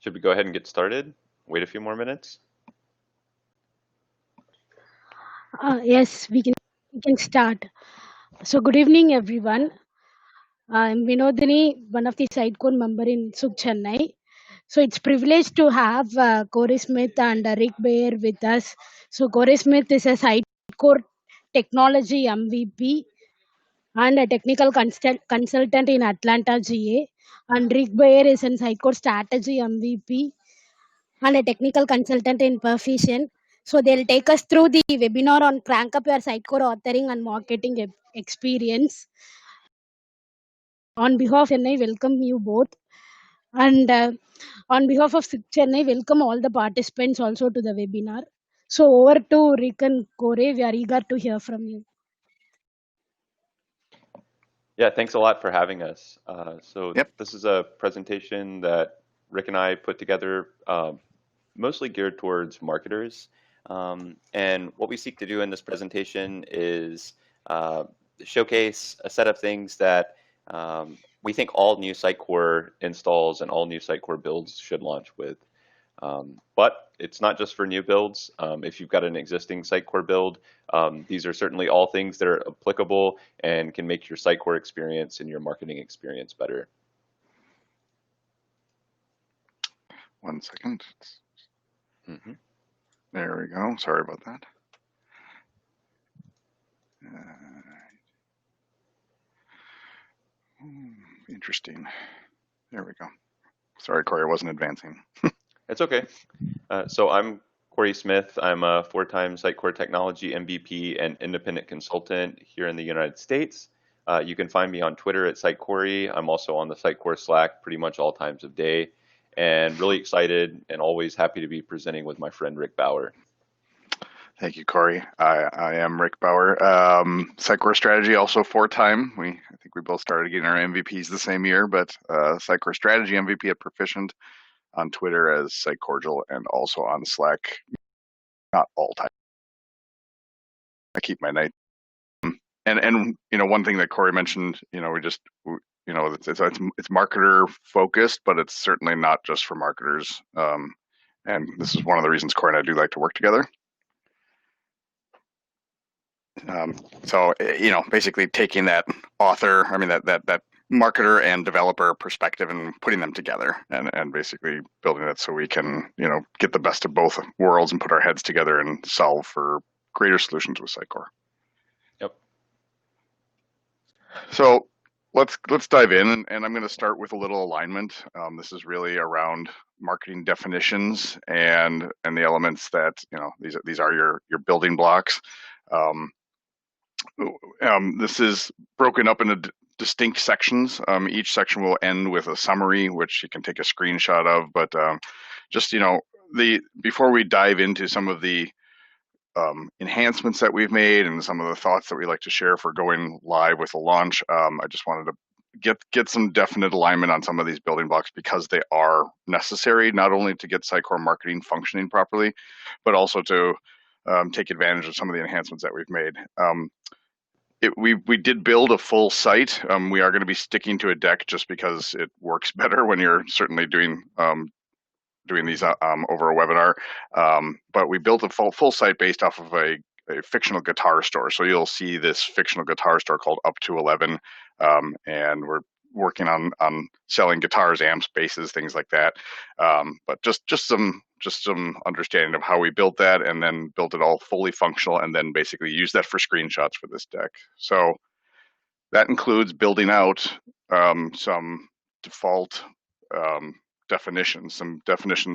Should we go ahead and get started? Wait a few more minutes? Yes, we can start. So good evening, everyone. I'm Vinodini, one of the Sitecore member in Suk Chennai. So it's privilege to have Corey Smith and Rick Baer with us. So Corey Smith is a Sitecore technology MVP and a technical consultant in Atlanta, GA. And Rick Baer is a Sitecore strategy MVP and a technical consultant in Perficient. So they'll take us through the webinar on crank up your Sitecore authoring and marketing experience. On behalf of Chennai, welcome you both. And on behalf of Chennai, welcome all the participants also to the webinar. So over to Rick and Corey, we are eager to hear from you. Yeah, thanks a lot for having us. Yep. This is a presentation that Rick and I put together, mostly geared towards marketers. And what we seek to do in this presentation is showcase a set of things that we think all new Sitecore installs and all new Sitecore builds should launch with. But it's not just for new builds. If you've got an existing Sitecore build, these are certainly all things that are applicable and can make your Sitecore experience and your marketing experience better. 1 second. There we go. Sorry about that. Interesting. There we go. Sorry, Corey, I wasn't advancing. It's okay. So I'm Corey Smith. I'm a 4-time Sitecore Technology MVP and independent consultant here in the United States. You can find me on Twitter at Sitecore. I'm also on the Sitecore Slack pretty much all times of day, and really excited and always happy to be presenting with my friend Rick Bauer. Thank you, Corey. I am Rick Bauer. Sitecore Strategy, also 4-time. I think we both started getting our MVPs the same year, but Sitecore Strategy MVP at Proficient, on Twitter as Sitecordial, and also on Slack. Not all time. I keep my night. And one thing that Corey mentioned, it's marketer focused, but it's certainly not just for marketers. And this is one of the reasons Corey and I do like to work together. So basically taking that author, that marketer and developer perspective and putting them together and basically building it so we can, get the best of both worlds and put our heads together and solve for greater solutions with Sitecore. Yep. So let's dive in, and I'm going to start with a little alignment. This is really around marketing definitions and the elements that, these are your building blocks. This is broken up into distinct sections. Each section will end with a summary, which you can take a screenshot of. But before we dive into some of the enhancements that we've made and some of the thoughts that we like to share for going live with a launch, I just wanted to get some definite alignment on some of these building blocks because they are necessary, not only to get Sitecore marketing functioning properly, but also to take advantage of some of the enhancements that we've made. We did build a full site. We are going to be sticking to a deck just because it works better when you're certainly doing these over a webinar. But we built a full site based off of a fictional guitar store. So you'll see this fictional guitar store called Up to 11, and we're working on selling guitars, amps, basses, things like that. But just some understanding of how we built that, and then built it all fully functional, and then basically use that for screenshots for this deck. So that includes building out some default definitions,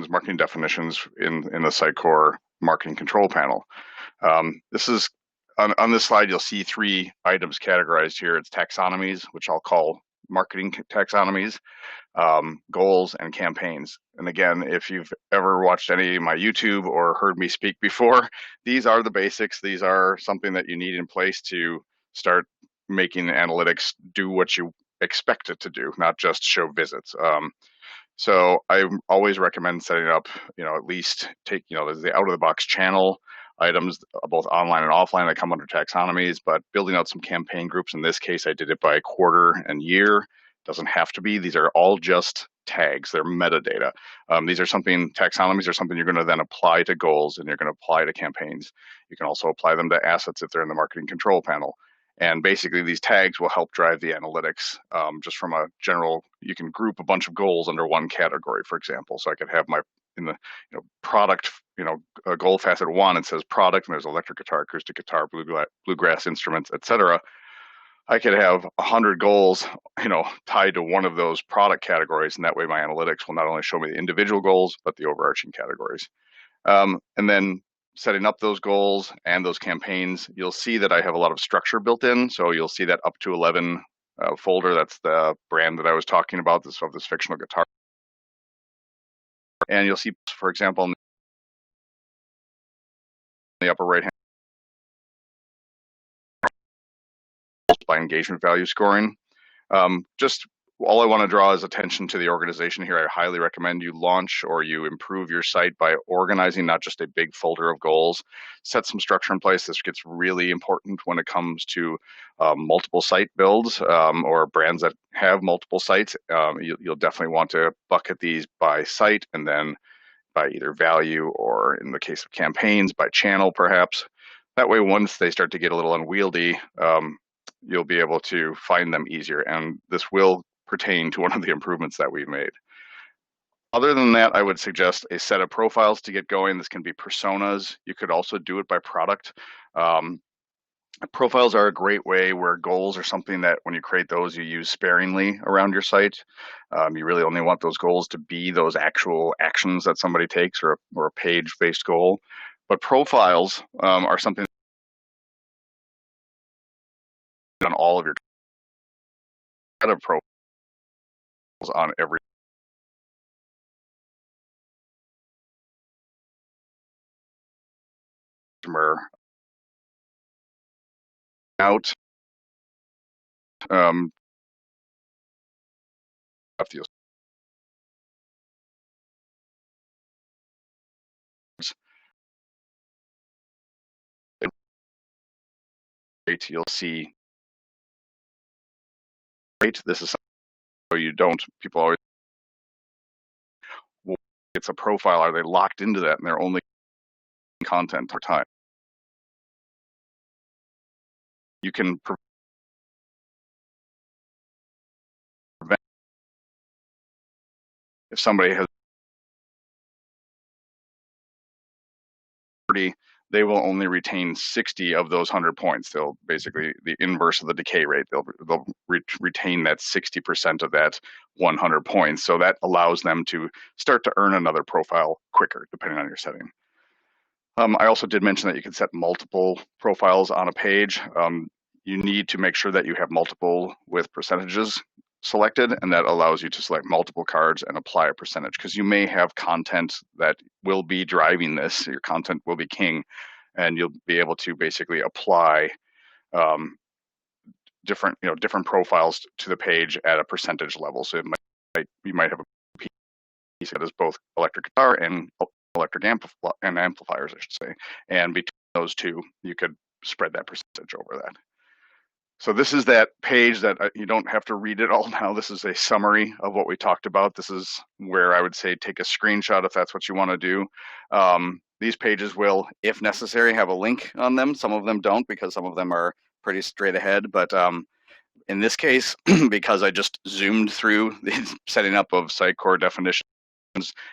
marketing definitions in the Sitecore marketing control panel. This is on this slide, you'll see 3 items categorized here. It's taxonomies, which I'll call marketing taxonomies, goals, and campaigns. And again, if you've ever watched any of my YouTube or heard me speak before, these are the basics. These are something that you need in place to start making analytics do what you expect it to do, not just show visits. So I always recommend setting up, at least take, there's the out-of-the-box channel items, both online and offline, that come under taxonomies, but building out some campaign groups. In this case, I did it by quarter and year. Doesn't have to be. These are all just tags, they're metadata. These are taxonomies are something you're going to then apply to goals and you're going to apply to campaigns. You can also apply them to assets if they're in the marketing control panel. And basically these tags will help drive the analytics just from a general, you can group a bunch of goals under one category, for example. So I could have in the product, goal facet 1, it says product, and there's electric guitar, acoustic guitar, bluegrass instruments, etc. I could have 100 goals, tied to one of those product categories, and that way my analytics will not only show me the individual goals, but the overarching categories. And then setting up those goals and those campaigns, you'll see that I have a lot of structure built in. So you'll see that up to 11 folder. That's the brand that I was talking about, this fictional guitar. And you'll see, for example, in the upper right hand, by engagement value scoring. Just all I want to draw is attention to the organization here. I highly recommend you launch or you improve your site by organizing not just a big folder of goals. Set some structure in place. This gets really important when it comes to multiple site builds or brands that have multiple sites. You'll definitely want to bucket these by site and then by either value or, in the case of campaigns, by channel perhaps. That way, once they start to get a little unwieldy, you'll be able to find them easier. And this will pertain to one of the improvements that we've made. Other than that, I would suggest a set of profiles to get going. This can be personas. You could also do it by product. Profiles are a great way where goals are something that when you create those, you use sparingly around your site. You really only want those goals to be those actual actions that somebody takes or a page-based goal. But profiles are something on all of your profiles on every customer out. You'll see. This is so you don't. People always. Well, it's a profile. Are they locked into that and they're only content for time? You can prevent if somebody has 30, they will only retain 60 of those 100 points. They'll basically the inverse of the decay rate. They'll retain that 60% of that 100 points. So that allows them to start to earn another profile quicker, depending on your setting. I also did mention that you can set multiple profiles on a page. You need to make sure that you have multiple with percentages selected, and that allows you to select multiple cards and apply a percentage, because you may have content that will be driving this. Your content will be king, and you'll be able to basically apply different profiles to the page at a percentage level. So you might have a piece that is both electric guitar and electric amplifiers, I should say, and between those two, you could spread that percentage over that. So this is that page that you don't have to read it all now. This is a summary of what we talked about. This is where I would say take a screenshot if that's what you want to do. These pages will, if necessary, have a link on them. Some of them don't, because some of them are pretty straight ahead. But in this case, because I just zoomed through the setting up of Sitecore definitions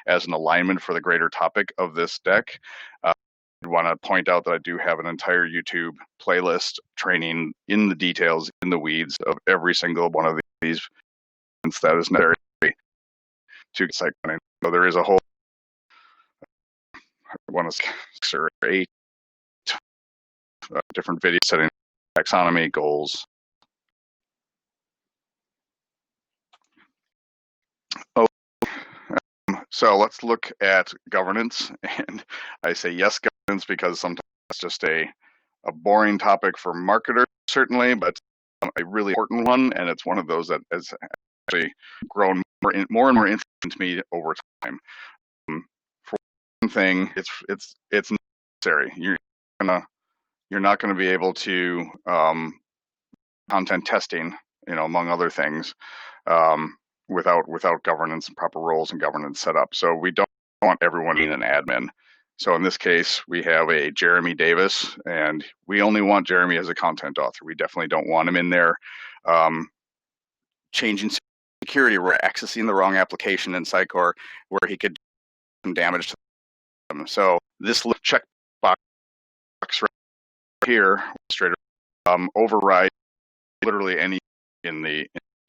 as an alignment for the greater topic of this deck, I want to point out that I do have an entire YouTube playlist training in the details, in the weeds of every single one of these that is necessary to site planning. So there is a whole one of 6 or 8 different videos setting taxonomy goals. So let's look at governance, and I say yes, governance, because sometimes it's just a boring topic for marketers, certainly, but a really important one, and it's one of those that has actually grown more and more interesting to me over time. For one thing, it's necessary. You're not gonna be able to content testing, among other things. without governance and proper roles and governance set up. So we don't want everyone being an admin. So in this case, we have a Jeremy Davis, and we only want Jeremy as a content author. We definitely don't want him in there changing security or accessing the wrong application in Sitecore where he could do some damage to them. So this checkbox right here, straight override literally any in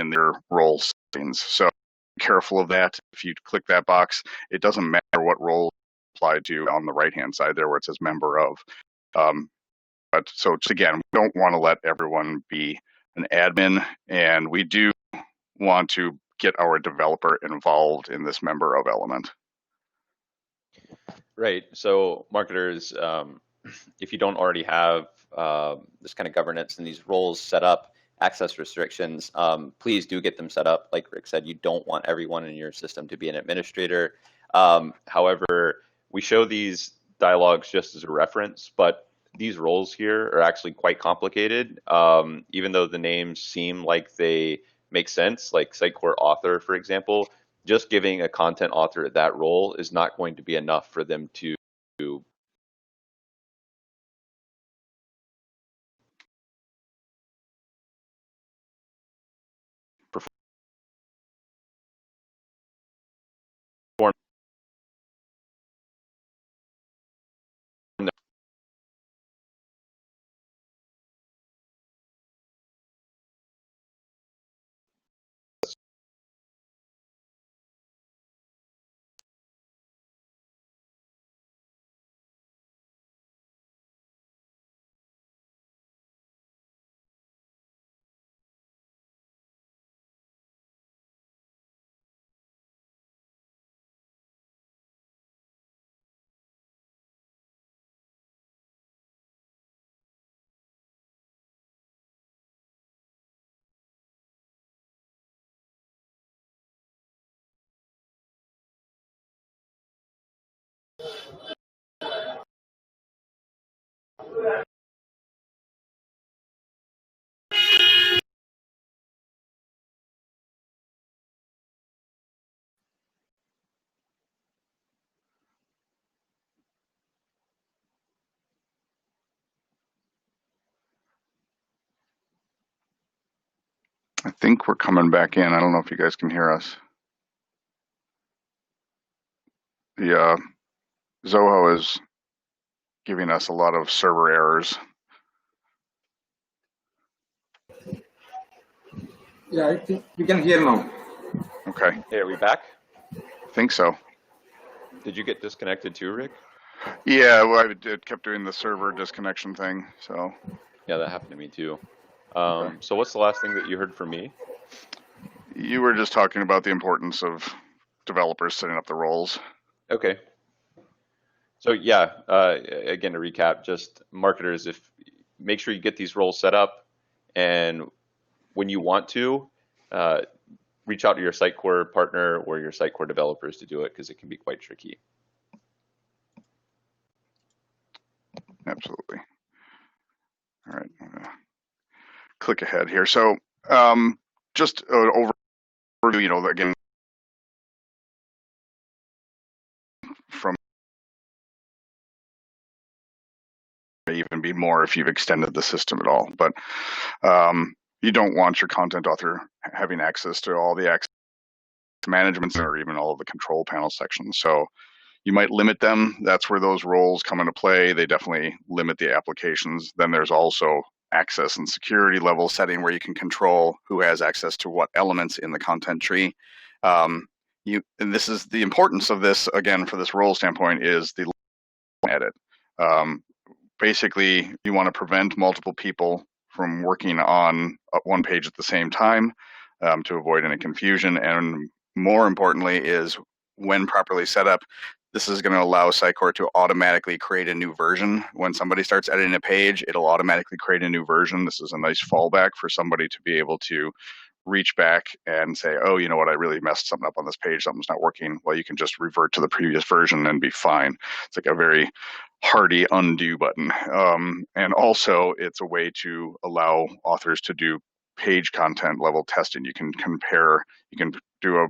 their role settings. So be careful of that. If you click that box, it doesn't matter what role applied to on the right hand side there where it says member of. But so just again, we don't want to let everyone be an admin, and we do want to get our developer involved in this member of element. Right. So marketers, if you don't already have this kind of governance and these roles set up, access restrictions, please do get them set up. Like Rick said, you don't want everyone in your system to be an administrator. However, we show these dialogues just as a reference, but these roles here are actually quite complicated. Even though the names seem like they make sense, like Sitecore author, for example, just giving a content author that role is not going to be enough for them to perform their I think we're coming back in. I don't know if you guys can hear us. The Zoho is giving us a lot of server errors. Yeah, I think we can hear now. Okay. Hey, are we back? I think so. Did you get disconnected too, Rick? Yeah, well, it kept doing the server disconnection thing. So Yeah, that happened to me too. Okay. So what's the last thing that you heard from me? You were just talking about the importance of developers setting up the roles. Okay. So yeah, again, to recap, just marketers, make sure you get these roles set up, and when you want to, reach out to your Sitecore partner or your Sitecore developers to do it, because it can be quite tricky. Absolutely. All right. I'm gonna click ahead here. So just over, again, from even be more if you've extended the system at all. But you don't want your content author having access to all the access management or even all of the control panel sections. So you might limit them. That's where those roles come into play. They definitely limit the applications. Then there's also access and security level setting where you can control who has access to what elements in the content tree. And this is the importance of this, again, for this role standpoint, is the edit. Basically, you want to prevent multiple people from working on one page at the same time to avoid any confusion. And more importantly is when properly set up, this is going to allow Sitecore to automatically create a new version. When somebody starts editing a page, it'll automatically create a new version. This is a nice fallback for somebody to be able to reach back and say, oh, you know what, I really messed something up on this page, something's not working. Well, you can just revert to the previous version and be fine. It's like a very hardy undo button. And also it's a way to allow authors to do page content level testing. You can compare, you can do a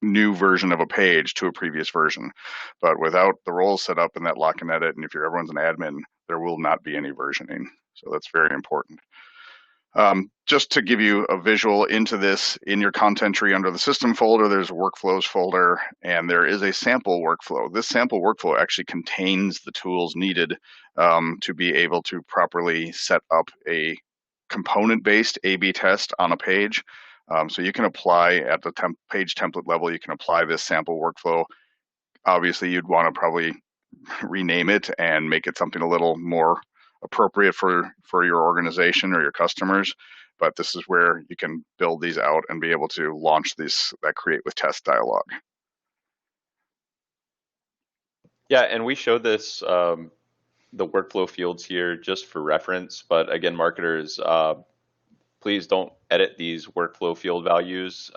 new version of a page to a previous version. But without the roles set up in that lock and edit, and if everyone's an admin, there will not be any versioning. So that's very important. Just to give you a visual into this, in your content tree under the system folder, there's a workflows folder, and there is a sample workflow. This sample workflow actually contains the tools needed to be able to properly set up a component-based A/B test on a page. So you can apply at the page template level, you can apply this sample workflow. Obviously, you'd want to probably rename it and make it something a little more appropriate for your organization or your customers. But this is where you can build these out and be able to launch that create with test dialog. Yeah, and we showed this, the workflow fields here just for reference, but again, marketers, please don't edit these workflow field values.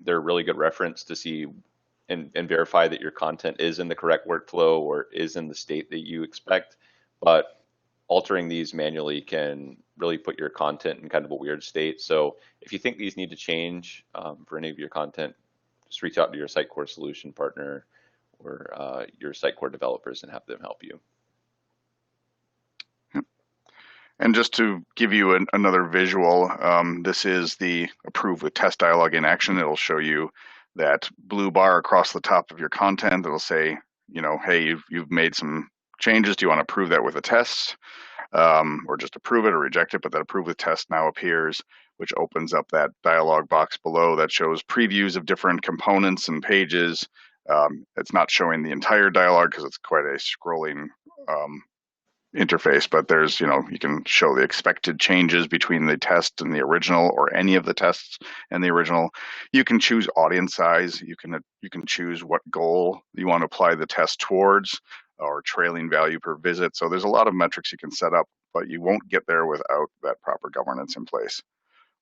They're a really good reference to see and verify that your content is in the correct workflow or is in the state that you expect. But altering these manually can really put your content in kind of a weird state. So if you think these need to change for any of your content, just reach out to your Sitecore solution partner or your Sitecore developers and have them help you. And just to give you another visual, this is the approve with test dialog in action. It'll show you that blue bar across the top of your content. It'll say, you know, hey, you've made some changes. Do you want to approve that with a test? Or just approve it or reject it, but that approve with test now appears, which opens up that dialog box below that shows previews of different components and pages. It's not showing the entire dialog because it's quite a scrolling interface, but there's, you know, you can show the expected changes between the test and the original, or any of the tests and the original. You can choose audience size. You can choose what goal you want to apply the test towards, or trailing value per visit. So there's a lot of metrics you can set up, but you won't get there without that proper governance in place.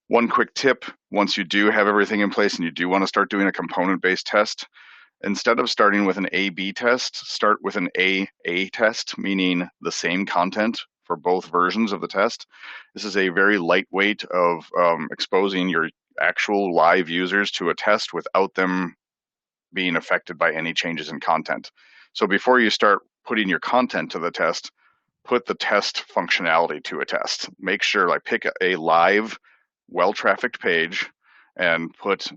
One quick tip, once you do have everything in place and you do want to start doing a component-based test, instead of starting with an A/B test, start with an A/A test, meaning the same content for both versions of the test. This is a very lightweight of exposing your actual live users to a test without them being affected by any changes in content. So before you start putting your content to the test, put the test functionality to a test. Make sure, like, pick a live, well-trafficked page and put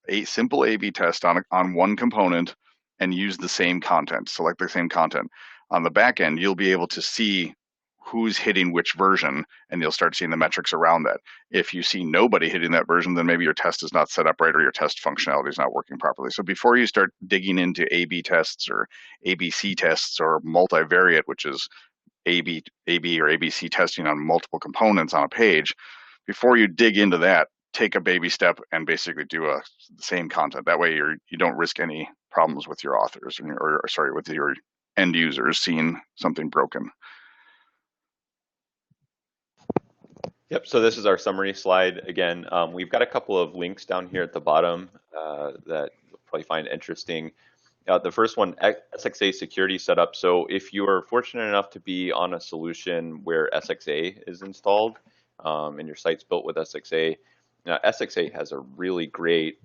a simple A/B test on one component and use the same content, select the same content. On the back end, you'll be able to see who's hitting which version, and you'll start seeing the metrics around that. If you see nobody hitting that version, then maybe your test is not set up right or your test functionality is not working properly. So before you start digging into A/B tests or ABC tests or multivariate, which is AB or ABC testing on multiple components on a page, before you dig into that, take a baby step and basically do the same content. That way you don't risk any problems with your authors or sorry, with your end users seeing something broken. Yep, so this is our summary slide. Again, we've got a couple of links down here at the bottom that you'll probably find interesting. The first one, SXA security setup. So if you are fortunate enough to be on a solution where SXA is installed and your site's built with SXA, now SXA has a really great,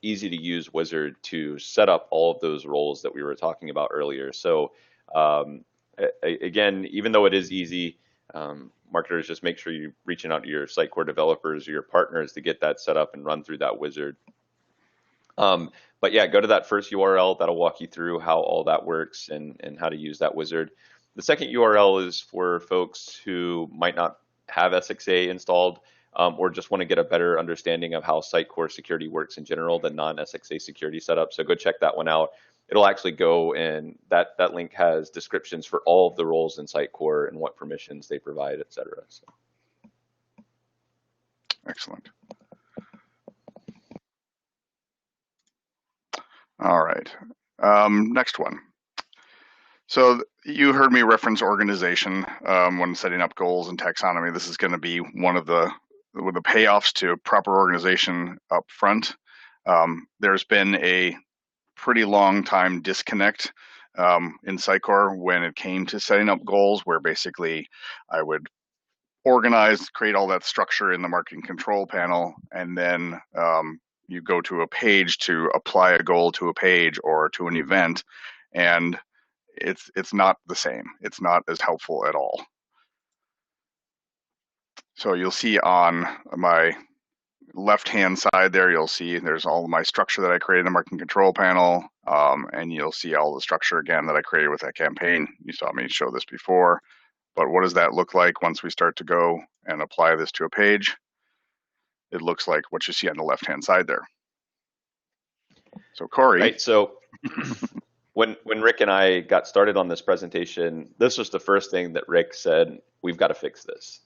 easy to use wizard to set up all of those roles that we were talking about earlier. So again, even though it is easy, marketers, just make sure you're reaching out to your Sitecore developers or your partners to get that set up and run through that wizard. But yeah, go to that first URL. That'll walk you through how all that works and how to use that wizard. The second URL is for folks who might not have SXA installed or just want to get a better understanding of how Sitecore security works in general, the non-SXA security setup. So go check that one out. It'll actually go, and that link has descriptions for all of the roles in Sitecore and what permissions they provide, et cetera. So. Excellent. All right, next one. So you heard me reference organization when setting up goals and taxonomy. This is going to be one of the payoffs to proper organization up front. There's been a pretty long time disconnect in Sitecore when it came to setting up goals, where basically I would organize, create all that structure in the marketing control panel, and then you go to a page to apply a goal to a page or to an event, and it's not the same. It's not as helpful at all. So you'll see on my left-hand side there, you'll see there's all of my structure that I created in the marketing control panel, and you'll see all the structure again that I created with that campaign. You saw me show this before, but what does that look like once we start to go and apply this to a page? It looks like what you see on the left-hand side there. So Corey. Right, so when Rick and I got started on this presentation, this was the first thing that Rick said, we've got to fix this.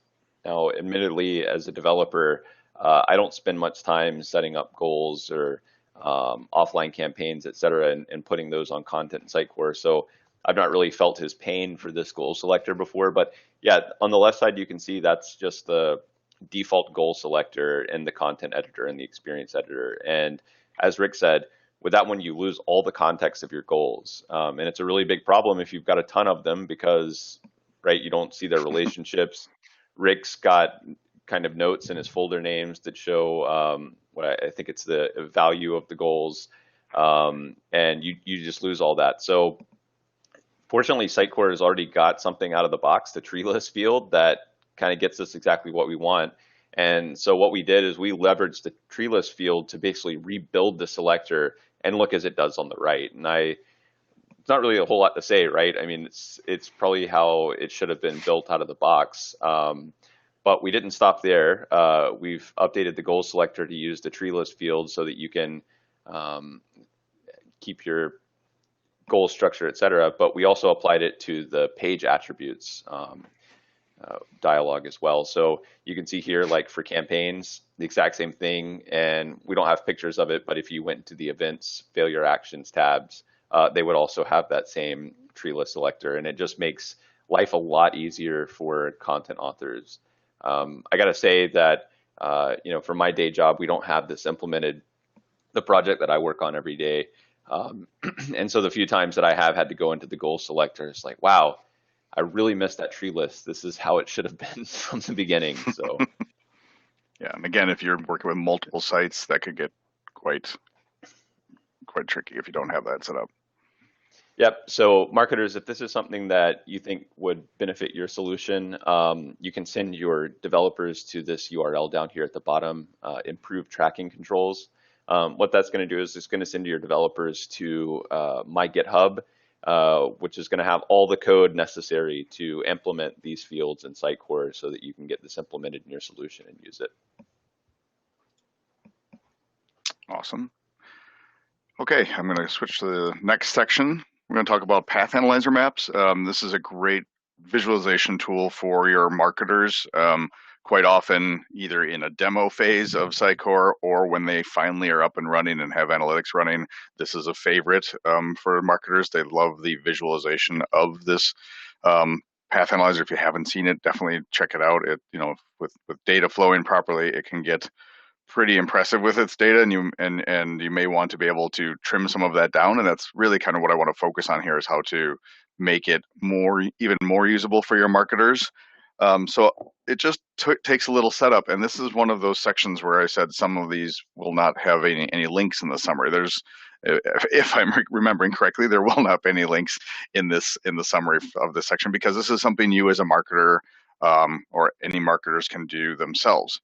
Now, admittedly, as a developer, I don't spend much time setting up goals or offline campaigns, et cetera, and putting those on content in Sitecore. So I've not really felt his pain for this goal selector before. But yeah, on the left side, you can see that's just the default goal selector in the content editor and the experience editor. And as Rick said, with that one, you lose all the context of your goals. And it's a really big problem if you've got a ton of them because, right, you don't see their relationships. Rick's got kind of notes in his folder names that show what I think it's the value of the goals, and you just lose all that. So fortunately, Sitecore has already got something out of the box, the tree list field, that kind of gets us exactly what we want. And so what we did is we leveraged the tree list field to basically rebuild the selector and look as it does on the right. And it's not really a whole lot to say, right? I mean, it's probably how it should have been built out of the box. But we didn't stop there. We've updated the goal selector to use the tree list field so that you can keep your goal structure, et cetera. But we also applied it to the page attributes dialog as well. So you can see here, like for campaigns, the exact same thing. And we don't have pictures of it, but if you went to the events, failure actions tabs, they would also have that same tree list selector. And it just makes life a lot easier for content authors. I got to say that, for my day job, we don't have this implemented, the project that I work on every day. And so the few times that I have had to go into the goal selector, it's like, wow, I really missed that tree list. This is how it should have been from the beginning. So, yeah, and again, if you're working with multiple sites, that could get quite tricky if you don't have that set up. Yep. So marketers, if this is something that you think would benefit your solution, you can send your developers to this URL down here at the bottom, improve tracking controls. What that's going to do is it's going to send your developers to my GitHub, which is going to have all the code necessary to implement these fields in Sitecore so that you can get this implemented in your solution and use it. Awesome. Okay, I'm going to switch to the next section. We're going to talk about path analyzer maps. This is a great visualization tool for your marketers. Quite often, either in a demo phase of Sitecore or when they finally are up and running and have analytics running, this is a favorite for marketers. They love the visualization of this path analyzer. If you haven't seen it, definitely check it out. It, with data flowing properly, it can get pretty impressive with its data, and you may want to be able to trim some of that down, and that's really kind of what I want to focus on here, is how to make it even more usable for your marketers. So it just takes a little setup, and this is one of those sections where I said some of these will not have any links in the summary. If I'm remembering correctly, there will not be any links in the summary of this section, because this is something you as a marketer or any marketers can do themselves.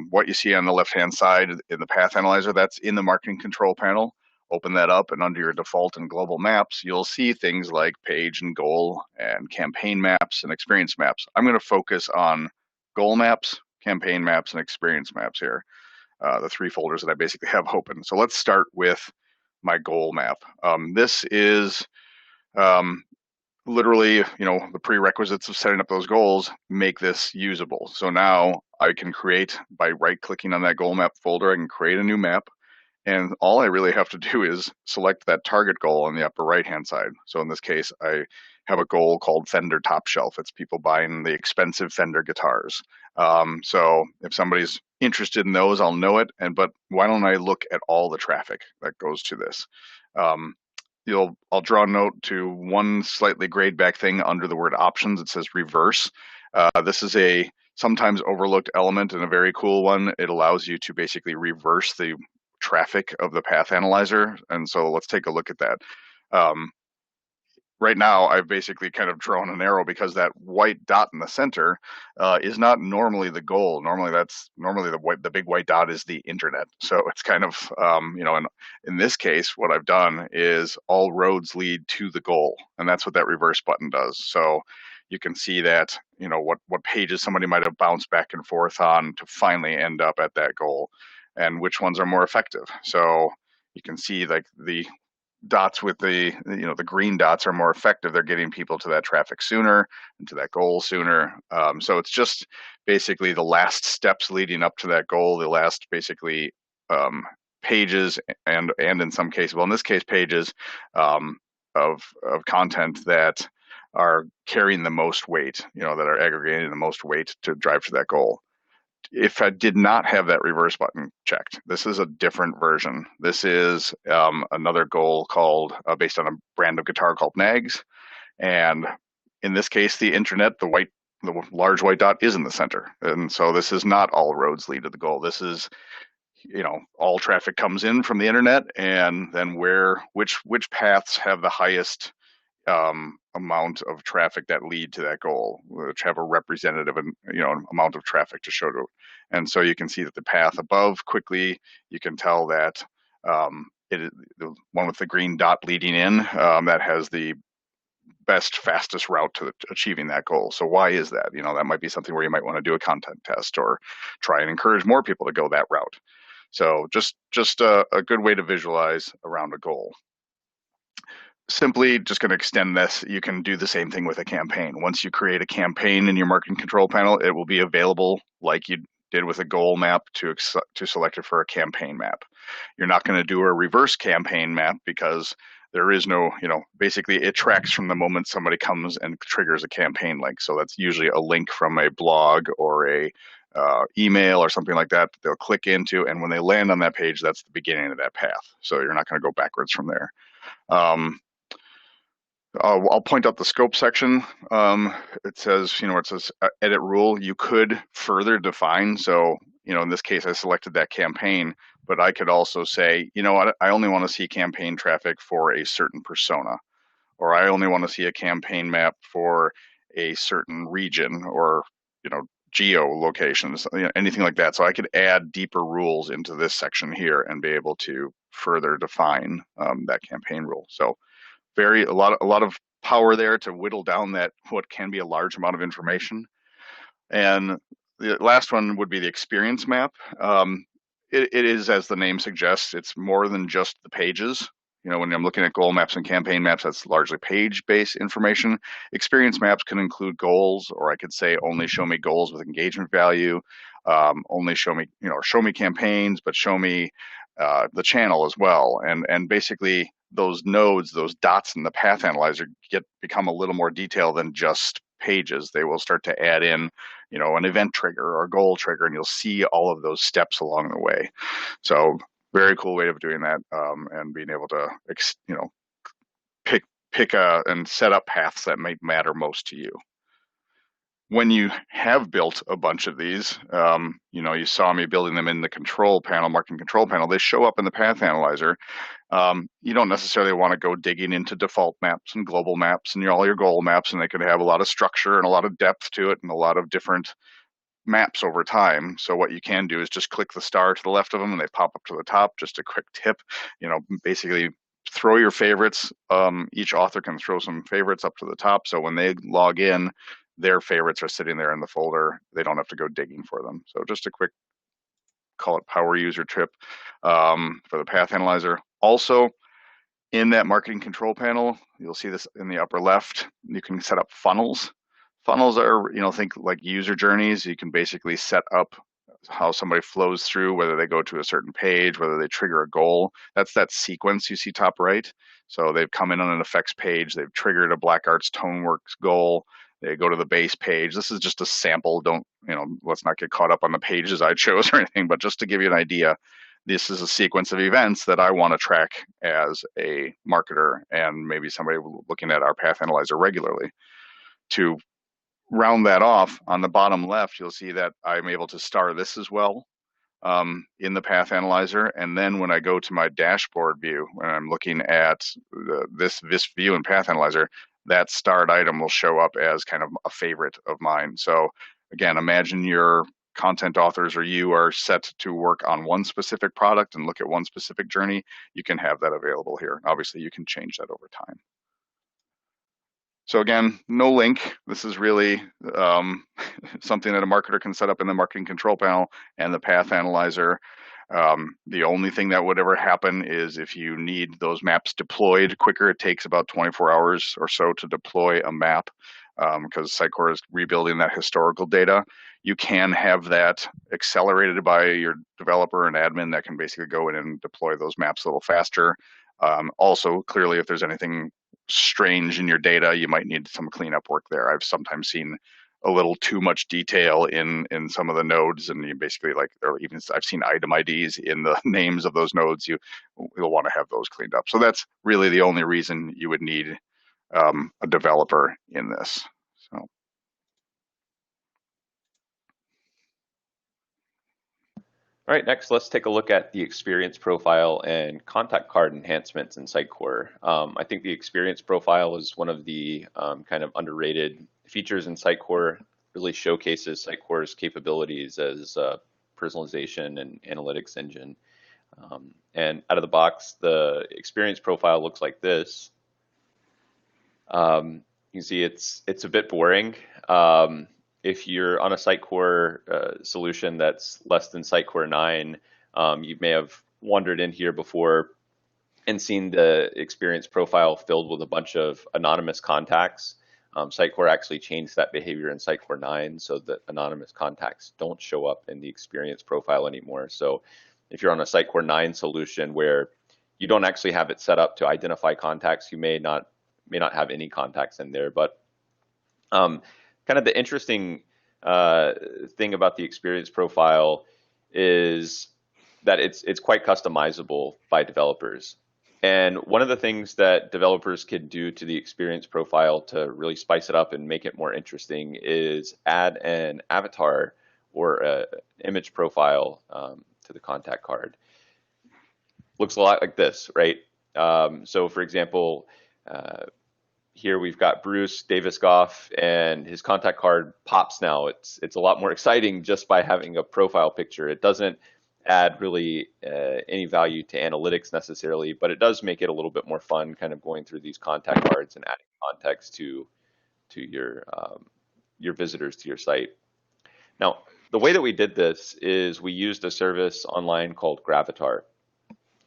What you see on the left-hand side in the path analyzer, that's in the marketing control panel. Open that up, and under your default and global maps, you'll see things like page and goal and campaign maps and experience maps. I'm going to focus on goal maps, campaign maps, and experience maps here, the three folders that I basically have open. So let's start with my goal map. This is literally, the prerequisites of setting up those goals make this usable. So now I can create, by right-clicking on that goal map folder, I can create a new map. And all I really have to do is select that target goal on the upper right-hand side. So in this case, I have a goal called Fender Top Shelf. It's people buying the expensive Fender guitars. So if somebody's interested in those, I'll know it. But why don't I look at all the traffic that goes to this? I'll draw a note to one slightly grayed back thing under the word options. It says reverse. This is a sometimes overlooked element and a very cool one. It allows you to basically reverse the traffic of the path analyzer. And so let's take a look at that. Right now, I've basically kind of drawn an arrow because that white dot in the center is not normally the goal. Normally, the big white dot is the internet. So it's kind of in this case, what I've done is all roads lead to the goal, and that's what that reverse button does. So you can see that what pages somebody might have bounced back and forth on to finally end up at that goal, and which ones are more effective. So you can see like the dots with the green dots are more effective. They're getting people to that traffic sooner and to that goal sooner. So it's just basically the last steps leading up to that goal, the last basically pages and in some cases, well, in this case, pages of content that are carrying the most weight, that are aggregating the most weight to drive to that goal. If I did not have that reverse button checked, this is a different version. This is another goal called, based on a brand of guitar called Nags. And in this case, the internet, the large white dot is in the center. And so this is not all roads lead to the goal. This is, all traffic comes in from the internet, and then which paths have the highest amount of traffic that lead to that goal, which have a representative amount of traffic to show to. And so you can see that the path above quickly, you can tell that it is the one with the green dot leading in, that has the best, fastest route to achieving that goal. So why is that? That might be something where you might want to do a content test or try and encourage more people to go that route. So just a good way to visualize around a goal. Simply just going to extend this. You can do the same thing with a campaign. Once you create a campaign in your marketing control panel, it will be available like you did with a goal map to select it for a campaign map. You're not going to do a reverse campaign map because there is no, basically it tracks from the moment somebody comes and triggers a campaign link. So that's usually a link from a blog or a email or something like that they'll click into, and when they land on that page, that's the beginning of that path. So you're not going to go backwards from there. I'll point out the scope section. It says, it says edit rule. You could further define. So, in this case, I selected that campaign, but I could also say, I only want to see campaign traffic for a certain persona, or I only want to see a campaign map for a certain region, or, geo locations, anything like that. So I could add deeper rules into this section here and be able to further define that campaign rule. So a lot of power there to whittle down that what can be a large amount of information. And the last one would be the experience map. It is, as the name suggests, it's more than just the pages. When I'm looking at goal maps and campaign maps, that's largely page-based information. Experience maps can include goals, or I could say only show me goals with engagement value, only show me, show me campaigns, but show me the channel as well. And basically those nodes, those dots in the path analyzer become a little more detailed than just pages. They will start to add in, an event trigger or a goal trigger, and you'll see all of those steps along the way. So very cool way of doing that, and being able to, pick and set up paths that might matter most to you. When you have built a bunch of these, you saw me building them in the control panel, marketing control panel, they show up in the path analyzer. You don't necessarily want to go digging into default maps and global maps and all your goal maps, and they could have a lot of structure and a lot of depth to it and a lot of different maps over time. So what you can do is just click the star to the left of them and they pop up to the top. Just a quick tip, basically throw your favorites. Each author can throw some favorites up to the top. So when they log in, their favorites are sitting there in the folder. They don't have to go digging for them. So just a quick, call it power user trip for the path analyzer. Also, in that marketing control panel, you'll see this in the upper left, you can set up funnels. Funnels are, think like user journeys. You can basically set up how somebody flows through, whether they go to a certain page, whether they trigger a goal. That's that sequence you see top right. So they've come in on an effects page, they've triggered a Black Arts Toneworks goal, they go to the base page. This is just a sample. Don't, let's not get caught up on the pages I chose or anything, but just to give you an idea, this is a sequence of events that I want to track as a marketer and maybe somebody looking at our path analyzer regularly to round that off, on the bottom left, you'll see that I'm able to star this as well in the Path Analyzer. And then when I go to my dashboard view, when I'm looking at this view in Path Analyzer, that starred item will show up as kind of a favorite of mine. So again, imagine your content authors or you are set to work on one specific product and look at one specific journey. You can have that available here. Obviously, you can change that over time. So again, no link. This is really something that a marketer can set up in the marketing control panel and the Path Analyzer. The only thing that would ever happen is if you need those maps deployed quicker, it takes about 24 hours or so to deploy a map because Sitecore is rebuilding that historical data. You can have that accelerated by your developer and admin that can basically go in and deploy those maps a little faster. Also, clearly, if there's anything strange in your data, you might need some cleanup work there. I've sometimes seen a little too much detail in some of the nodes, and you basically or even I've seen item IDs in the names of those nodes. You'll want to have those cleaned up. So that's really the only reason you would need a developer in this. So. All right, next let's take a look at the experience profile and contact card enhancements in Sitecore. I think the experience profile is one of the kind of underrated features in Sitecore, really showcases Sitecore's capabilities as a personalization and analytics engine. And out of the box, the experience profile looks like this. You can see it's a bit boring. If you're on a Sitecore solution that's less than Sitecore 9, you may have wandered in here before and seen the experience profile filled with a bunch of anonymous contacts. Sitecore actually changed that behavior in Sitecore 9 so that anonymous contacts don't show up in the experience profile anymore. So if you're on a Sitecore 9 solution where you don't actually have it set up to identify contacts, you may not have any contacts in there. But kind of the interesting thing about the experience profile is that it's quite customizable by developers. And one of the things that developers can do to the experience profile to really spice it up and make it more interesting is add an avatar or an image profile to the contact card. Looks a lot like this, right? So for example, here we've got Bruce Davis Goff, and his contact card pops now. It's a lot more exciting just by having a profile picture. It doesn't add really any value to analytics necessarily, but it does make it a little bit more fun, kind of going through these contact cards and adding context to your visitors to your site. Now, the way that we did this is we used a service online called Gravatar.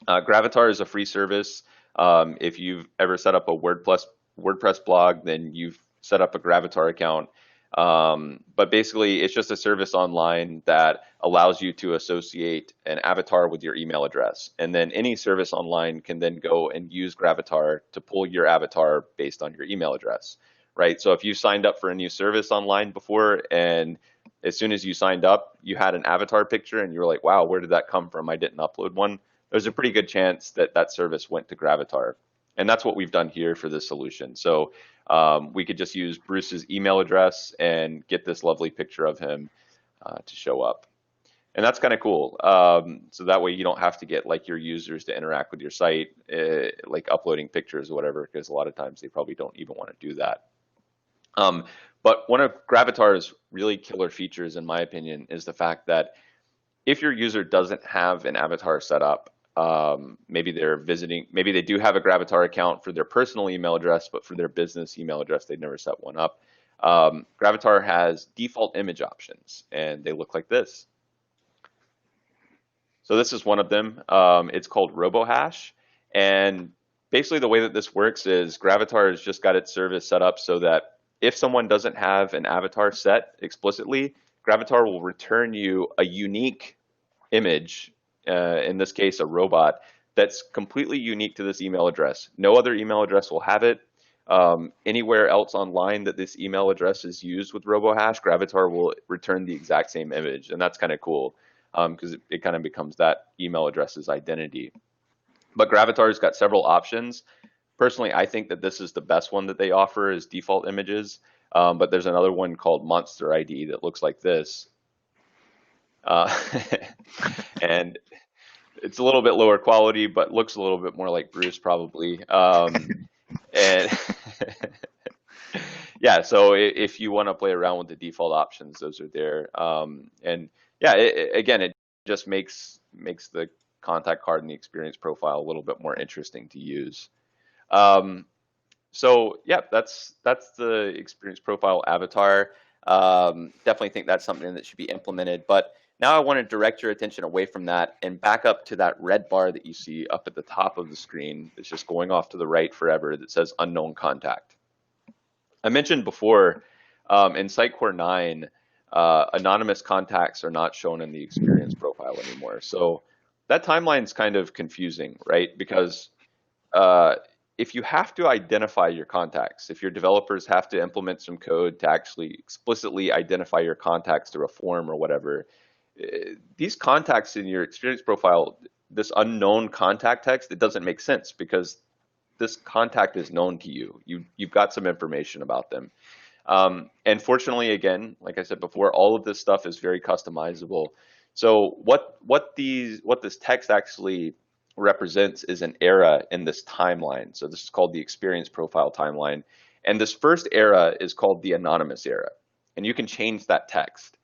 Gravatar is a free service. If you've ever set up a WordPress blog, then you've set up a Gravatar account. But basically, it's just a service online that allows you to associate an avatar with your email address. And then any service online can then go and use Gravatar to pull your avatar based on your email address, right? So if you signed up for a new service online before, and as soon as you signed up, you had an avatar picture and you were like, wow, where did that come from? I didn't upload one. There's a pretty good chance that that service went to Gravatar. And that's what we've done here for this solution. So we could just use Bruce's email address and get this lovely picture of him to show up. And that's kind of cool. So that way you don't have to get like your users to interact with your site, like uploading pictures or whatever, because a lot of times they probably don't even want to do that. But one of Gravatar's really killer features, in my opinion, is the fact that if your user doesn't have an avatar set up, maybe they do have a Gravatar account for their personal email address, but for their business email address, they've never set one up. Gravatar has default image options, and they look like this. So this is one of them. It's called RoboHash. And basically the way that this works is Gravatar has just got its service set up so that if someone doesn't have an avatar set explicitly, Gravatar will return you a unique image, in this case, a robot, that's completely unique to this email address. No other email address will have it. Anywhere else online that this email address is used with RoboHash, Gravatar will return the exact same image. And that's kind of cool because it kind of becomes that email address's identity. But Gravatar's got several options. Personally, I think that this is the best one that they offer is default images. But there's another one called Monster ID that looks like this. And it's a little bit lower quality, but looks a little bit more like Bruce probably. And yeah, so if you want to play around with the default options, those are there. And yeah, again, it just makes the contact card and the experience profile a little bit more interesting to use. So yeah, that's the experience profile avatar. Definitely think that's something that should be implemented. But now I want to direct your attention away from that and back up to that red bar that you see up at the top of the screen. It's just going off to the right forever that says unknown contact. I mentioned before in Sitecore 9, anonymous contacts are not shown in the experience profile anymore. So that timeline's kind of confusing, right? Because if you have to identify your contacts, if your developers have to implement some code to actually explicitly identify your contacts through a form or whatever, these contacts in your experience profile, this unknown contact text, it doesn't make sense because this contact is known to you. You've got some information about them. And fortunately, again, like I said before, all of this stuff is very customizable. So what this text actually represents is an era in this timeline. So this is called the experience profile timeline. And this first era is called the anonymous era. And you can change that text.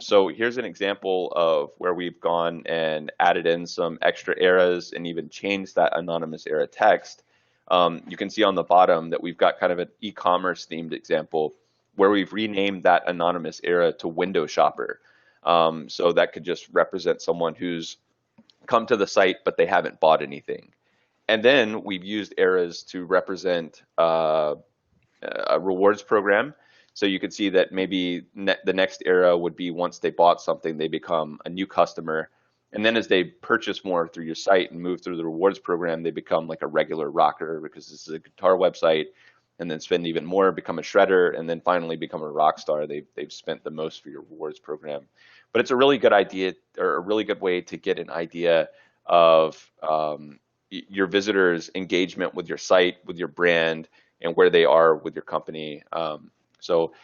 So here's an example of where we've gone and added in some extra eras and even changed that anonymous era text. You can see on the bottom that we've got kind of an e-commerce themed example where we've renamed that anonymous era to window shopper. So that could just represent someone who's come to the site, but they haven't bought anything. And then we've used eras to represent a rewards program. So you can see that maybe the next era would be once they bought something, they become a new customer. And then as they purchase more through your site and move through the rewards program, they become like a regular rocker because this is a guitar website, and then spend even more, become a shredder, and then finally become a rock star. They've spent the most for your rewards program. But it's a really good idea, or a really good way to get an idea of your visitors' engagement with your site, with your brand, and where they are with your company. So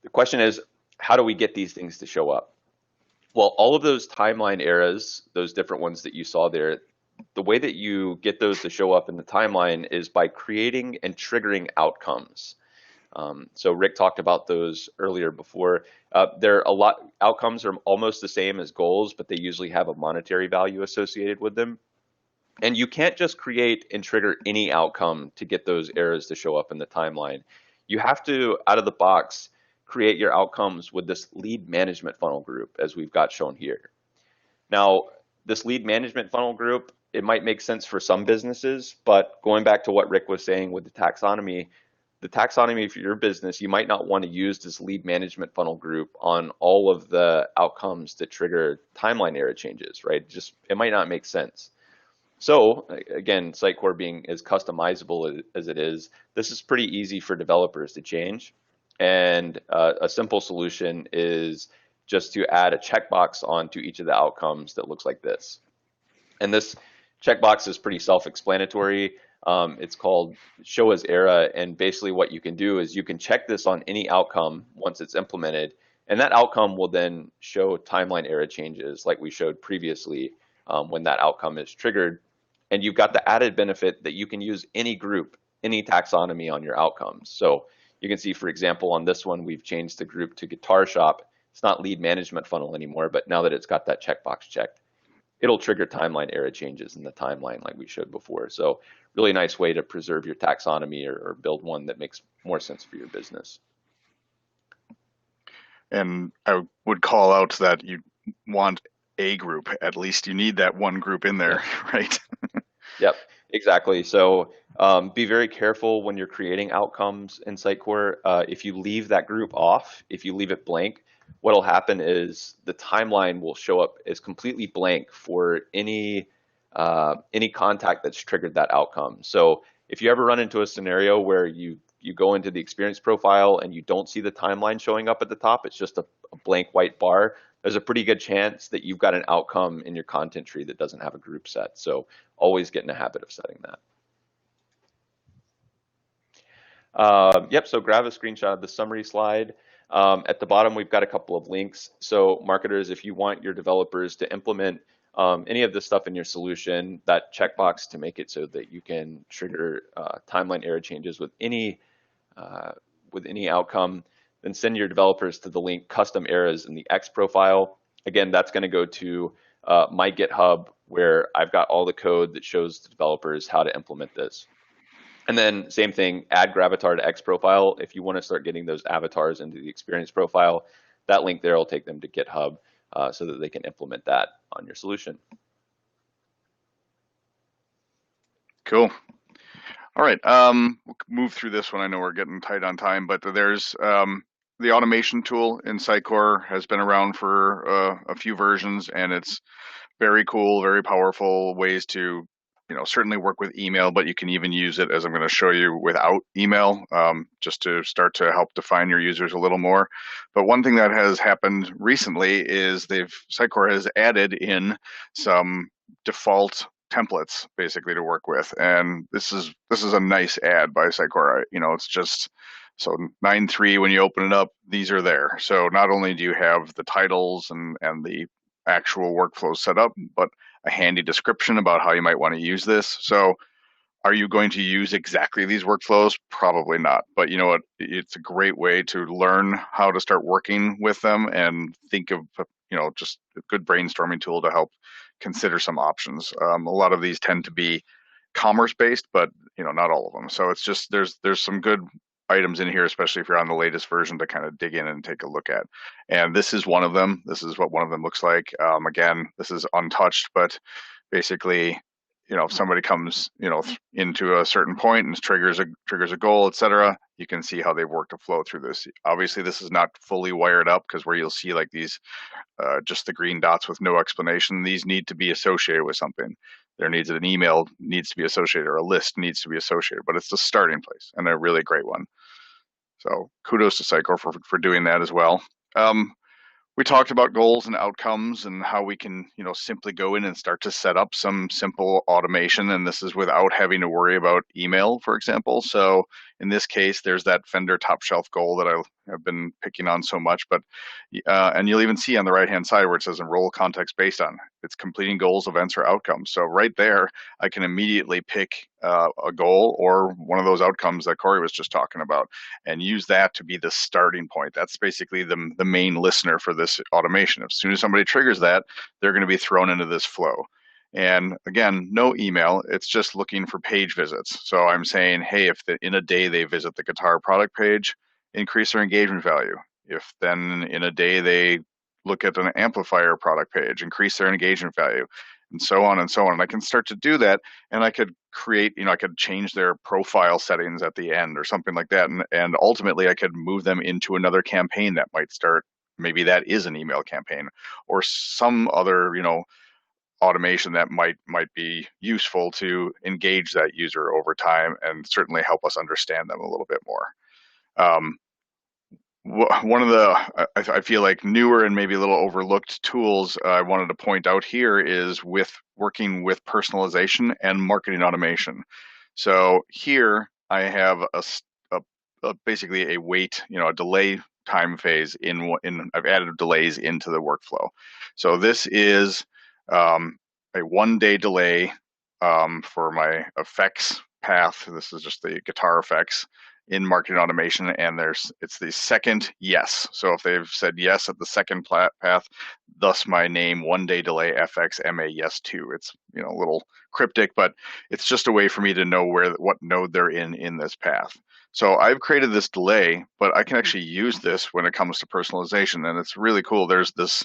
the question is, how do we get these things to show up? Well, all of those timeline eras, those different ones that you saw there, the way that you get those to show up in the timeline is by creating and triggering outcomes. So Rick talked about those earlier before. Outcomes are almost the same as goals, but they usually have a monetary value associated with them. And you can't just create and trigger any outcome to get those errors to show up in the timeline. You have to, out of the box, create your outcomes with this lead management funnel group, as we've got shown here. Now, this lead management funnel group, it might make sense for some businesses, but going back to what Rick was saying with the taxonomy for your business, you might not want to use this lead management funnel group on all of the outcomes that trigger timeline error changes, right? It might not make sense. So again, Sitecore being as customizable as it is, this is pretty easy for developers to change. And a simple solution is just to add a checkbox onto each of the outcomes that looks like this. And this checkbox is pretty self-explanatory. It's called show as era. And basically what you can do is you can check this on any outcome once it's implemented. And that outcome will then show timeline error changes like we showed previously when that outcome is triggered. And you've got the added benefit that you can use any group, any taxonomy on your outcomes. So you can see, for example, on this one, we've changed the group to guitar shop. It's not lead management funnel anymore, but now that it's got that checkbox checked, it'll trigger timeline error changes in the timeline like we showed before. So really nice way to preserve your taxonomy or build one that makes more sense for your business. And I would call out that you want a group, at least you need that one group in there, right? Yep, exactly. So be very careful when you're creating outcomes in Sitecore. If you leave that group off, if you leave it blank, what'll happen is the timeline will show up as completely blank for any contact that's triggered that outcome. So if you ever run into a scenario where you go into the experience profile and you don't see the timeline showing up at the top, it's just a blank white bar, there's a pretty good chance that you've got an outcome in your content tree that doesn't have a group set. So always get in the habit of setting that. Yep, so grab a screenshot of the summary slide. At the bottom, we've got a couple of links. So marketers, if you want your developers to implement any of this stuff in your solution, that checkbox to make it so that you can trigger timeline error changes with any outcome, then send your developers to the link custom errors in the X profile. Again, that's going to go to my GitHub, where I've got all the code that shows the developers how to implement this. And then same thing, add Gravatar to X profile. If you want to start getting those avatars into the experience profile, that link there will take them to GitHub so that they can implement that on your solution. Cool. All right, we'll move through this one. I know we're getting tight on time, but there's the automation tool in Sitecore has been around for a few versions, and it's very cool, very powerful ways to, certainly work with email, but you can even use it, as I'm going to show you, without email, just to start to help define your users a little more. But one thing that has happened recently is Sitecore has added in some default templates basically to work with, and this is a nice add by Sitecore. It's just so 9.3, when you open it up, these are there. So not only do you have the titles and the actual workflows set up, but a handy description about how you might want to use this. So are you going to use exactly these workflows? Probably not. But you know what? It's a great way to learn how to start working with them and think of, just a good brainstorming tool to help consider some options. A lot of these tend to be commerce based, but not all of them. So it's just there's some good items in here, especially if you're on the latest version, to kind of dig in and take a look at. And this is one of them. This is what one of them looks like. Again, this is untouched, but basically, if somebody comes, into a certain point and triggers a goal, etc., you can see how they've worked a flow through this. Obviously, this is not fully wired up, because where you'll see like these, just the green dots with no explanation, these need to be associated with something. An email needs to be associated, or a list needs to be associated, but it's the starting place, and a really great one. So kudos to Sitecore for doing that as well. We talked about goals and outcomes and how we can, simply go in and start to set up some simple automation. And this is without having to worry about email, for example. So in this case, there's that Fender top shelf goal that I have been picking on so much. But and you'll even see on the right-hand side where it says enroll context based on. It's completing goals, events, or outcomes. So right there, I can immediately pick a goal or one of those outcomes that Corey was just talking about, and use that to be the starting point. That's basically the main listener for this automation. As soon as somebody triggers that, they're going to be thrown into this flow. And again, no email, it's just looking for page visits. So I'm saying, hey, if in a day they visit the guitar product page, increase their engagement value. If then in a day they look at an amplifier product page, increase their engagement value, and so on and so on. And I can start to do that, and I could create, I could change their profile settings at the end or something like that. And ultimately I could move them into another campaign that might start. Maybe that is an email campaign or some other, automation that might be useful to engage that user over time and certainly help us understand them a little bit more. One of the, I feel like, newer and maybe a little overlooked tools I wanted to point out here is with working with personalization and marketing automation. So here I have basically a wait, a delay time phase I've added delays into the workflow. So this is a 1-day delay for my effects path. This is just the guitar effects in marketing automation, and it's the second yes. So if they've said yes at the second path, thus my name, 1-day delay FX MA yes 2. It's a little cryptic, but it's just a way for me to know what node they're in this path. So I've created this delay, but I can actually use this when it comes to personalization, and it's really cool. There's this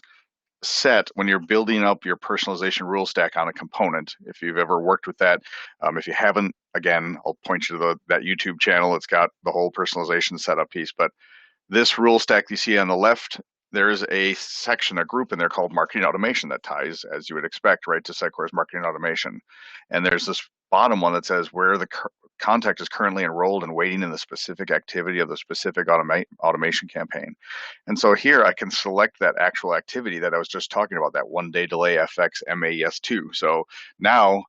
set when you're building up your personalization rule stack on a component. If you've ever worked with that, if you haven't, again, I'll point you to that YouTube channel. It's got the whole personalization setup piece. But this rule stack you see on the left, there's a section, a group in there called marketing automation that ties, as you would expect, right, to Sitecore's marketing automation. And there's this bottom one that says where the contact is currently enrolled and waiting in the specific activity of the specific automation campaign. And so here I can select that actual activity that I was just talking about, that 1-day delay FX MAES2. So now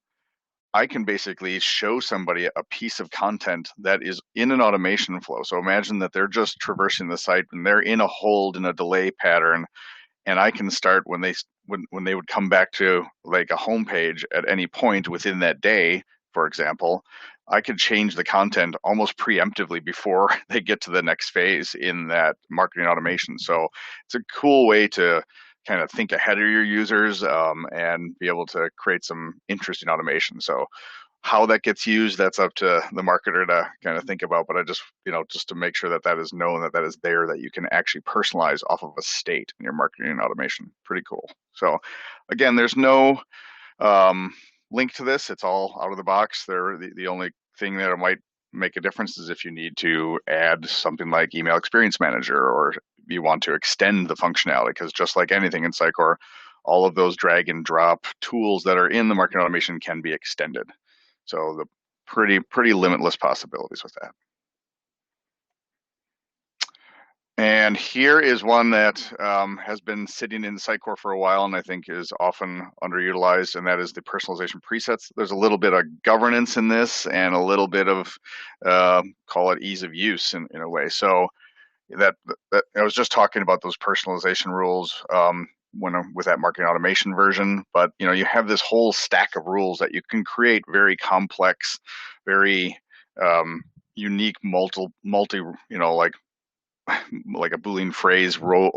I can basically show somebody a piece of content that is in an automation flow. So imagine that they're just traversing the site and they're in a hold in a delay pattern, and I can start when they would come back to like a home page at any point within that day, for example. I could change the content almost preemptively before they get to the next phase in that marketing automation. So it's a cool way to kind of think ahead of your users and be able to create some interesting automation. So how that gets used, that's up to the marketer to kind of think about. But I just, just to make sure that that is known, that that is there, that you can actually personalize off of a state in your marketing automation. Pretty cool. So again, there's no link to this. It's all out of the box. The only thing that it might make a difference is if you need to add something like Email Experience Manager, or you want to extend the functionality, because just like anything in Sitecore, all of those drag and drop tools that are in the marketing automation can be extended. So the pretty limitless possibilities with that. And here is one that has been sitting in Sitecore for a while and I think is often underutilized, and that is the personalization presets. There's a little bit of governance in this and a little bit of, call it ease of use in a way. So that I was just talking about those personalization rules with that marketing automation version, but you have this whole stack of rules that you can create very complex, very unique multi like a Boolean phrase rule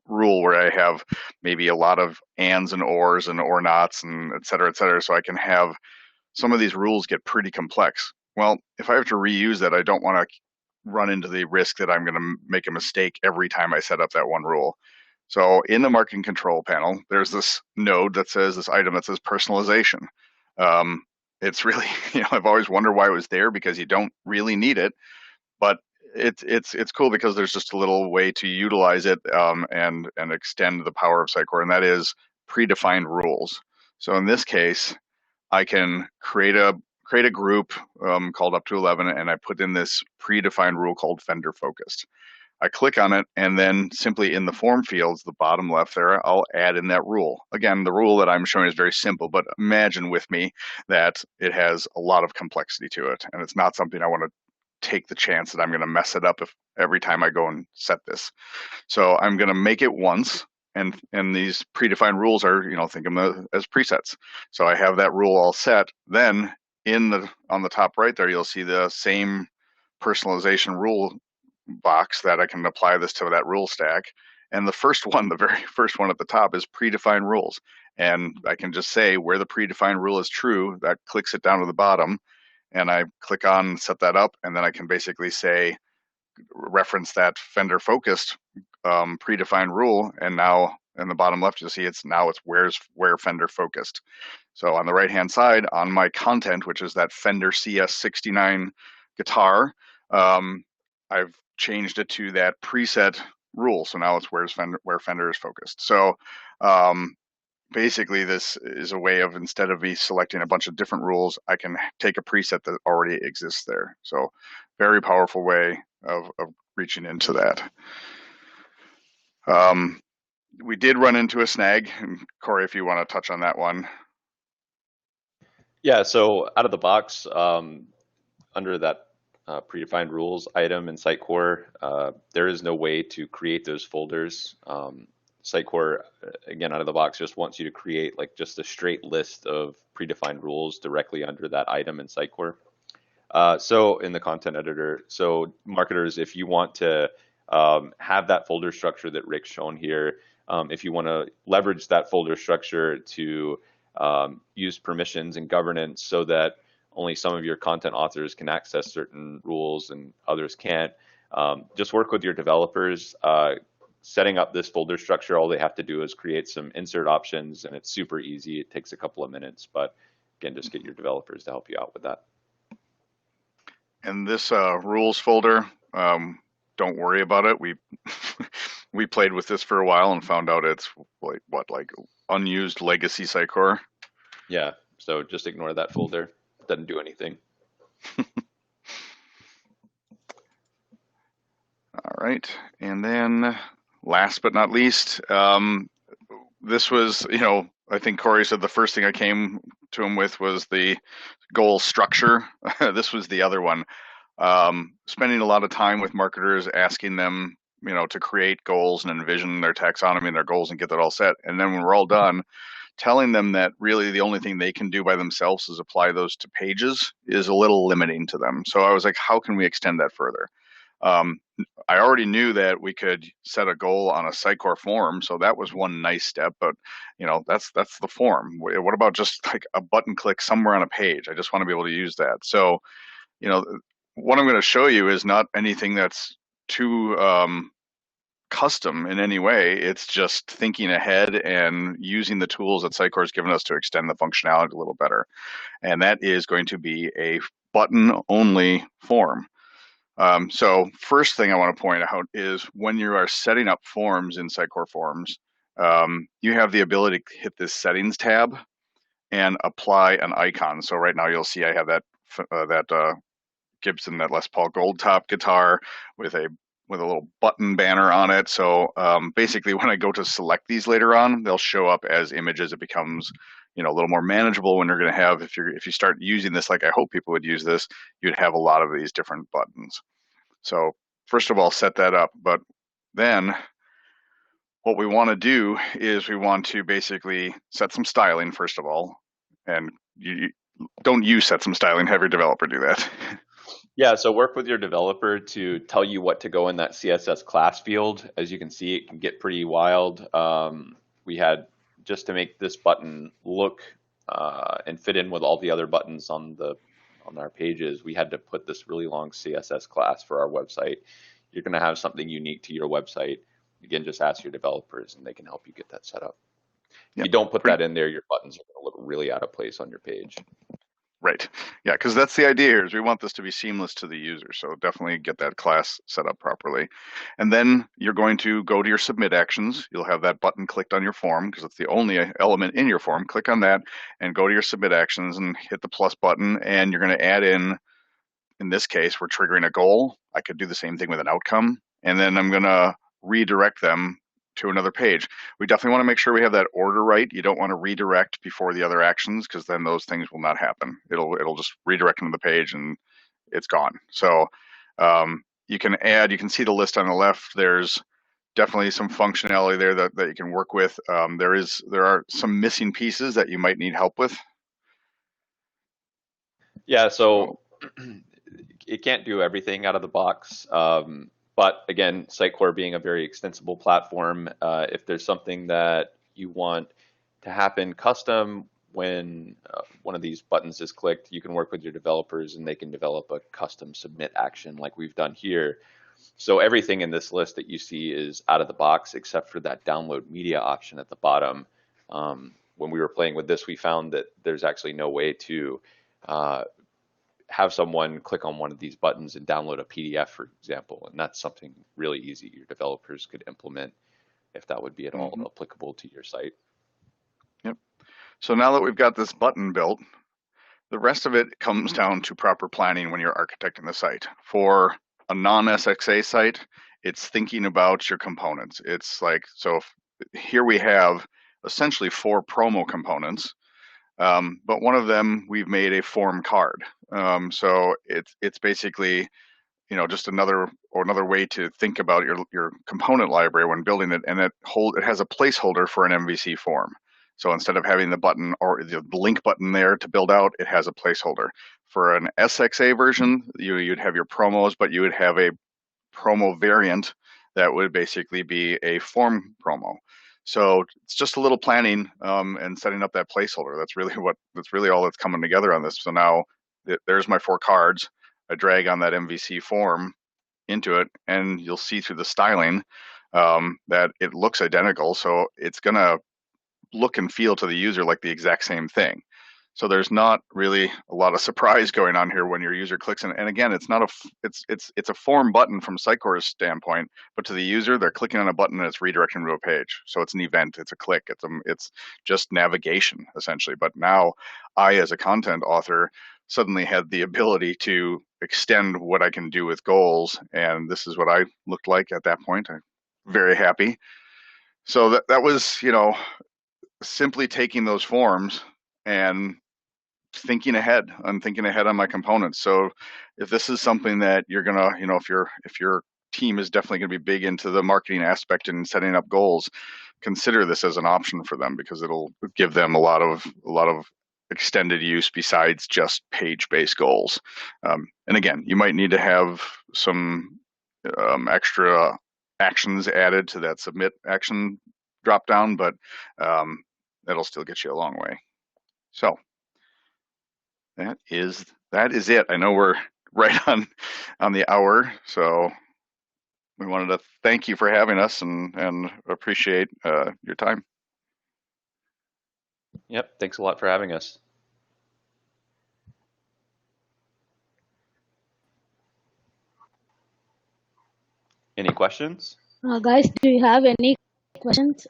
where I have maybe a lot of ands and ors and or nots and et cetera, so I can have some of these rules get pretty complex. Well, if I have to reuse that, I don't want to run into the risk that I'm going to make a mistake every time I set up that one rule. So in the marketing control panel, there's this node that says, this item that says personalization. It's really, I've always wondered why it was there, because you don't really need it, but it's cool because there's just a little way to utilize it and extend the power of Sitecore, and that is predefined rules. So in this case, I can create a group called up to 11, and I put in this predefined rule called vendor focused. I click on it, and then simply in the form fields, the bottom left there, I'll add in that rule. Again, the rule that I'm showing is very simple, but imagine with me that it has a lot of complexity to it, and it's not something I want to take the chance that I'm going to mess it up every time I go and set this. So I'm going to make it once, and these predefined rules are, think of them as presets. So I have that rule all set. Then on the top right there, you'll see the same personalization rule box that I can apply this to that rule stack. And the first one, the very first one at the top, is predefined rules. And I can just say where the predefined rule is true, that clicks it down to the bottom, and I click on set that up, and then I can basically say, reference that vendor focused predefined rule, and now in the bottom left you'll see it's where vendor focused. So on the right hand side on my content, which is that Fender CS69 guitar, I've changed it to that preset rule. So now it's where Fender is focused. So basically this is a way of, instead of me selecting a bunch of different rules, I can take a preset that already exists there. So very powerful way of reaching into that. We did run into a snag, and Corey, if you want to touch on that one. Yeah, so out of the box, under that predefined rules item in Sitecore, there is no way to create those folders. Sitecore, again, out of the box, just wants you to create like just a straight list of predefined rules directly under that item in Sitecore. So in the content editor, so marketers, if you want to have that folder structure that Rick's shown here, if you want to leverage that folder structure to use permissions and governance so that only some of your content authors can access certain rules and others can't, just work with your developers. Setting up this folder structure, all they have to do is create some insert options, and it's super easy. It takes a couple of minutes, but again, just get your developers to help you out with that. And this rules folder, don't worry about it. We played with this for a while and found out it's like unused legacy Sitecore. Yeah, so just ignore that folder. It doesn't do anything. All right, and then last but not least, this was, I think Corey said the first thing I came to them with was the goal structure. This was the other one. Spending a lot of time with marketers, asking them, to create goals and envision their taxonomy and their goals and get that all set. And then when we're all done, telling them that really the only thing they can do by themselves is apply those to pages is a little limiting to them. So I was like, how can we extend that further? I already knew that we could set a goal on a Sitecore form, so that was one nice step. But that's the form. What about just like a button click somewhere on a page? I just want to be able to use that. So, what I'm going to show you is not anything that's too custom in any way. It's just thinking ahead and using the tools that Sitecore has given us to extend the functionality a little better. And that is going to be a button-only form. So first thing I want to point out is when you are setting up forms in Sitecore Forms, you have the ability to hit this Settings tab and apply an icon. So right now you'll see I have that Gibson, that Les Paul Gold Top guitar with a little button banner on it. So basically, when I go to select these later on, they'll show up as images. It becomes a little more manageable when you're going to have, if you start using this like I hope people would use this, you'd have a lot of these different buttons. So first of all, set that up. But then what we want to do is we want to basically set some styling first of all. And you don't set some styling, have your developer do that. Yeah, so work with your developer to tell you what to go in that CSS class field. As you can see, it can get pretty wild. We had, just to make this button look and fit in with all the other buttons on our pages, we had to put this really long CSS class for our website. You're going to have something unique to your website. Again, just ask your developers and they can help you get that set up. If you don't put that in there, your buttons are going to look really out of place on your page. Right. Yeah, because that's the idea here, is we want this to be seamless to the user. So definitely get that class set up properly. And then you're going to go to your submit actions. You'll have that button clicked on your form because it's the only element in your form. Click on that and go to your submit actions and hit the plus button. And you're going to add in this case, we're triggering a goal. I could do the same thing with an outcome. And then I'm going to redirect them to another page. We definitely want to make sure we have that order right. You don't want to redirect before the other actions because then those things will not happen. It'll just redirect them to the page and it's gone. So you can see the list on the left. There's definitely some functionality there that you can work with. There are some missing pieces that you might need help with. Yeah, so it can't do everything out of the box. But again, Sitecore being a very extensible platform, if there's something that you want to happen custom when one of these buttons is clicked, you can work with your developers and they can develop a custom submit action like we've done here. So everything in this list that you see is out of the box except for that download media option at the bottom. When we were playing with this, we found that there's actually no way to have someone click on one of these buttons and download a PDF, for example, and that's something really easy your developers could implement if that would be at all applicable to your site. Yep. So now that we've got this button built, the rest of it comes down to proper planning when you're architecting the site. For a non-SXA site, it's thinking about your components. It's like, so here we have essentially 4 promo components. But one of them we've made a form card. So it's basically, just another way to think about your component library when building it, and it has a placeholder for an MVC form. So instead of having the button or the link button there to build out, it has a placeholder. For an SXA version, you'd have your promos, but you would have a promo variant that would basically be a form promo. So it's just a little planning and setting up that placeholder. That's really all that's coming together on this. So now there's my 4 cards. I drag on that MVC form into it, and you'll see through the styling that it looks identical. So it's gonna look and feel to the user like the exact same thing. So there's not really a lot of surprise going on here when your user clicks in. And again, it's not it's a form button from Sitecore's standpoint, but to the user, they're clicking on a button and it's redirecting to a page. So it's an event, it's a click, it's just navigation essentially. But now I, as a content author, suddenly had the ability to extend what I can do with goals. And this is what I looked like at that point. I'm very happy. So that was, simply taking those forms and thinking ahead. I'm thinking ahead on my components. So if this is something that you're gonna, if your team is definitely going to be big into the marketing aspect and setting up goals, consider this as an option for them, because it'll give them a lot of extended use besides just page-based goals. And again, you might need to have some extra actions added to that submit action drop down, but that'll still get you a long way. So that is it. I know we're right on the hour, so we wanted to thank you for having us and appreciate your time. Yep, thanks a lot for having us. Any questions? Guys, do you have any questions?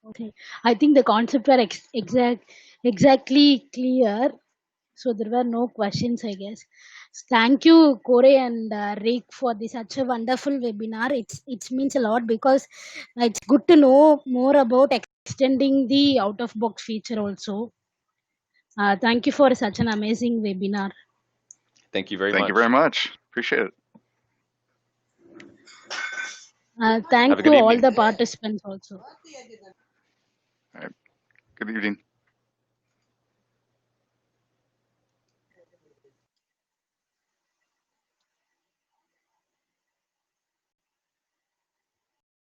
Okay, I think the concept were exactly clear, so there were no questions, I guess. Thank you, Corey and Rick, for such a wonderful webinar. It means a lot, because it's good to know more about extending the out of box feature also. Thank you for such an amazing webinar. Thank you very much. Thank you very much. Appreciate it. Thank to all the participants also. All right. Good evening.